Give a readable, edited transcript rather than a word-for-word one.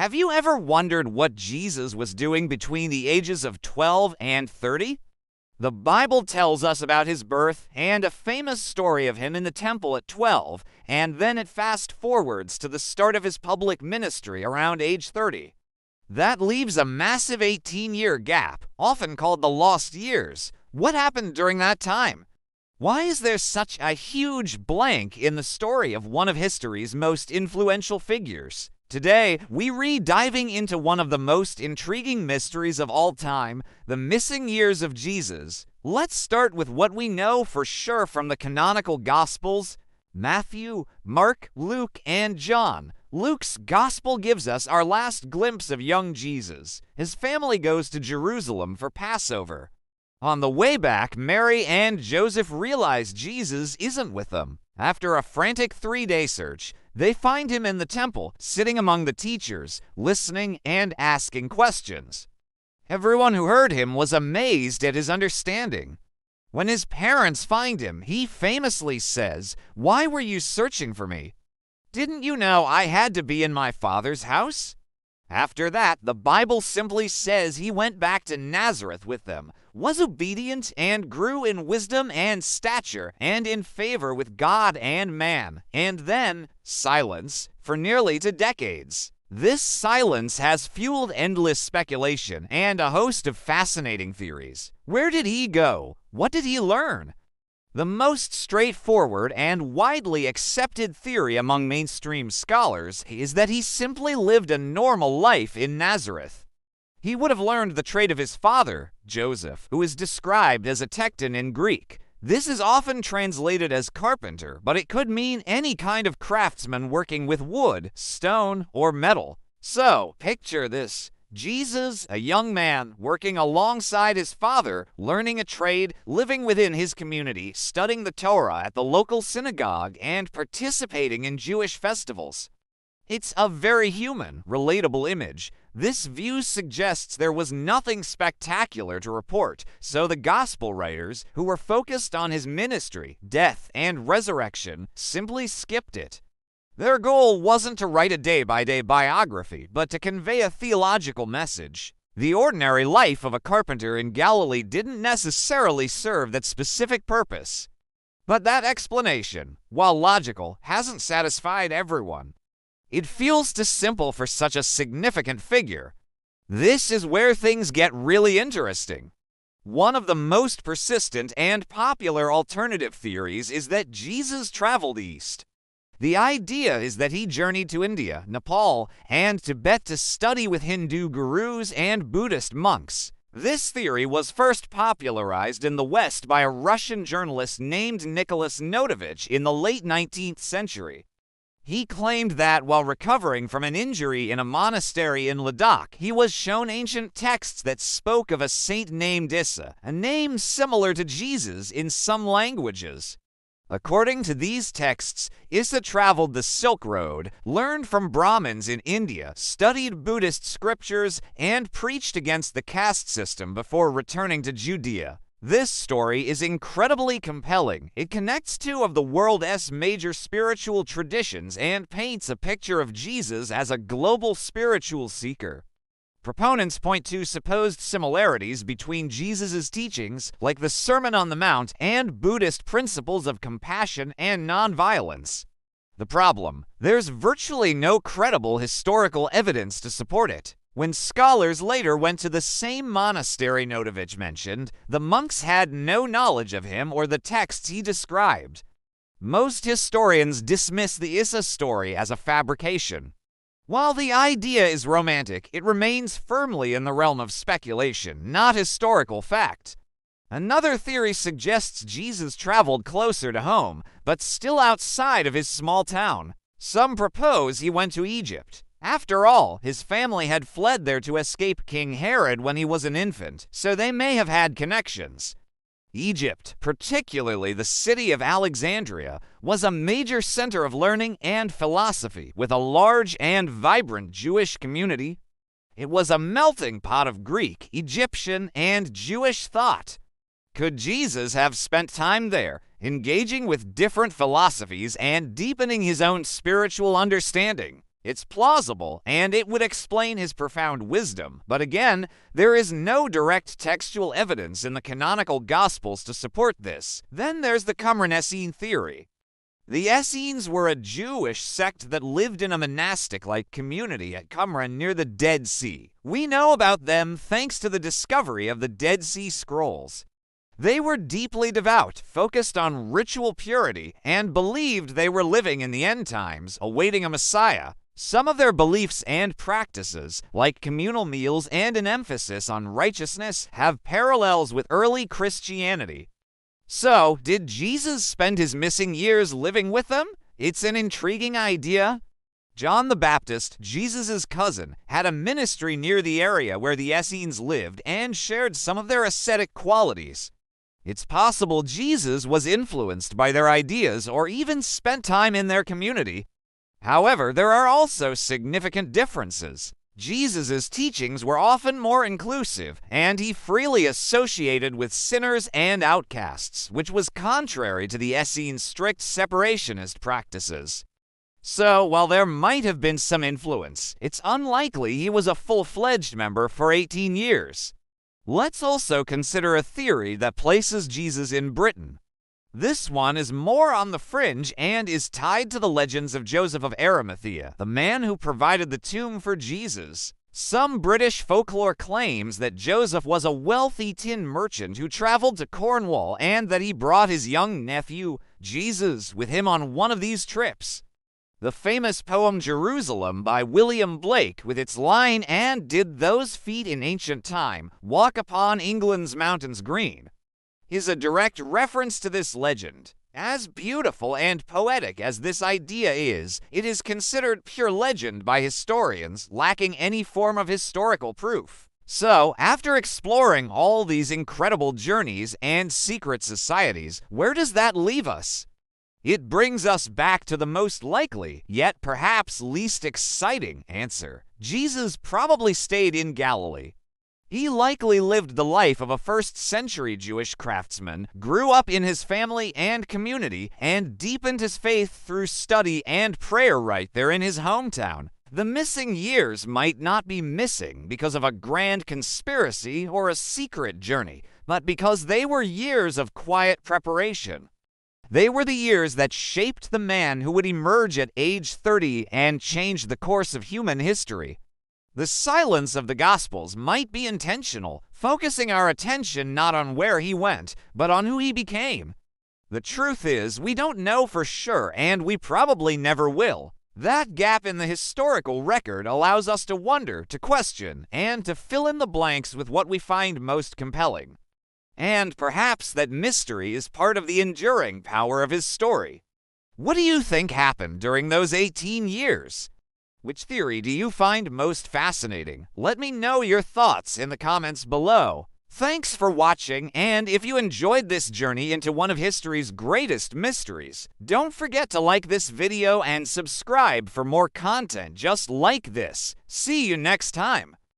Have you ever wondered what Jesus was doing between the ages of 12 and 30? The Bible tells us about his birth and a famous story of him in the temple at 12, and then it fast forwards to the start of his public ministry around age 30. That leaves a massive 18-year gap, often called the lost years. What happened during that time? Why is there such a huge blank in the story of one of history's most influential figures? Today, we read diving into one of the most intriguing mysteries of all time, the missing years of Jesus. Let's start with what we know for sure from the canonical Gospels: Matthew, Mark, Luke, and John. Luke's Gospel gives us our last glimpse of young Jesus. His family goes to Jerusalem for Passover. On the way back, Mary and Joseph realize Jesus isn't with them. After a frantic 3-day search, they find him in the temple, sitting among the teachers, listening and asking questions. Everyone who heard him was amazed at his understanding. When his parents find him, he famously says, "Why were you searching for me? Didn't you know I had to be in my Father's house?" After that, the Bible simply says he went back to Nazareth with them, was obedient, and grew in wisdom and stature and in favor with God and man, and then silence for nearly 2 decades. This silence has fueled endless speculation and a host of fascinating theories. Where did he go? What did he learn? The most straightforward and widely accepted theory among mainstream scholars is that he simply lived a normal life in Nazareth. He would have learned the trade of his father, Joseph, who is described as a tekton in Greek. This is often translated as carpenter, but it could mean any kind of craftsman working with wood, stone, or metal. So, picture this. Jesus, a young man, working alongside his father, learning a trade, living within his community, studying the Torah at the local synagogue, and participating in Jewish festivals. It's a very human, relatable image. This view suggests there was nothing spectacular to report, so the gospel writers, who were focused on his ministry, death, and resurrection, simply skipped it. Their goal wasn't to write a day-by-day biography, but to convey a theological message. The ordinary life of a carpenter in Galilee didn't necessarily serve that specific purpose. But that explanation, while logical, hasn't satisfied everyone. It feels too simple for such a significant figure. This is where things get really interesting. One of the most persistent and popular alternative theories is that Jesus traveled east. The idea is that he journeyed to India, Nepal, and Tibet to study with Hindu gurus and Buddhist monks. This theory was first popularized in the West by a Russian journalist named Nicholas Notovich in the late 19th century. He claimed that while recovering from an injury in a monastery in Ladakh, he was shown ancient texts that spoke of a saint named Issa, a name similar to Jesus in some languages. According to these texts, Issa traveled the Silk Road, learned from Brahmins in India, studied Buddhist scriptures, and preached against the caste system before returning to Judea. This story is incredibly compelling. It connects two of the world's major spiritual traditions and paints a picture of Jesus as a global spiritual seeker. Proponents point to supposed similarities between Jesus' teachings, like the Sermon on the Mount, and Buddhist principles of compassion and nonviolence. The problem: there's virtually no credible historical evidence to support it. When scholars later went to the same monastery Notovich mentioned, the monks had no knowledge of him or the texts he described. Most historians dismiss the Issa story as a fabrication. While the idea is romantic, it remains firmly in the realm of speculation, not historical fact. Another theory suggests Jesus traveled closer to home, but still outside of his small town. Some propose he went to Egypt. After all, his family had fled there to escape King Herod when he was an infant, so they may have had connections. Egypt, particularly the city of Alexandria, was a major center of learning and philosophy, with a large and vibrant Jewish community. It was a melting pot of Greek, Egyptian, and Jewish thought. Could Jesus have spent time there, engaging with different philosophies and deepening his own spiritual understanding? It's plausible, and it would explain his profound wisdom, but again, there is no direct textual evidence in the canonical Gospels to support this. Then there's the Qumran Essene theory. The Essenes were a Jewish sect that lived in a monastic-like community at Qumran near the Dead Sea. We know about them thanks to the discovery of the Dead Sea Scrolls. They were deeply devout, focused on ritual purity, and believed they were living in the end times, awaiting a Messiah. Some of their beliefs and practices, like communal meals and an emphasis on righteousness, have parallels with early Christianity. So, did Jesus spend his missing years living with them? It's an intriguing idea. John the Baptist, Jesus' cousin, had a ministry near the area where the Essenes lived and shared some of their ascetic qualities. It's possible Jesus was influenced by their ideas or even spent time in their community. However, there are also significant differences. Jesus' teachings were often more inclusive, and he freely associated with sinners and outcasts, which was contrary to the Essenes' strict separationist practices. So, while there might have been some influence, it's unlikely he was a full-fledged member for 18 years. Let's also consider a theory that places Jesus in Britain. This one is more on the fringe and is tied to the legends of Joseph of Arimathea, the man who provided the tomb for Jesus. Some British folklore claims that Joseph was a wealthy tin merchant who traveled to Cornwall and that he brought his young nephew, Jesus, with him on one of these trips. The famous poem Jerusalem by William Blake, with its line, "And did those feet in ancient time walk upon England's mountains green?" is a direct reference to this legend. As beautiful and poetic as this idea is, it is considered pure legend by historians, lacking any form of historical proof. So, after exploring all these incredible journeys and secret societies, where does that leave us? It brings us back to the most likely, yet perhaps least exciting, answer. Jesus probably stayed in Galilee. He likely lived the life of a first-century Jewish craftsman, grew up in his family and community, and deepened his faith through study and prayer right there in his hometown. The missing years might not be missing because of a grand conspiracy or a secret journey, but because they were years of quiet preparation. They were the years that shaped the man who would emerge at age 30 and change the course of human history. The silence of the Gospels might be intentional, focusing our attention not on where he went, but on who he became. The truth is, we don't know for sure, and we probably never will. That gap in the historical record allows us to wonder, to question, and to fill in the blanks with what we find most compelling. And perhaps that mystery is part of the enduring power of his story. What do you think happened during those 18 years? Which theory do you find most fascinating? Let me know your thoughts in the comments below. Thanks for watching, and if you enjoyed this journey into one of history's greatest mysteries, don't forget to like this video and subscribe for more content just like this. See you next time.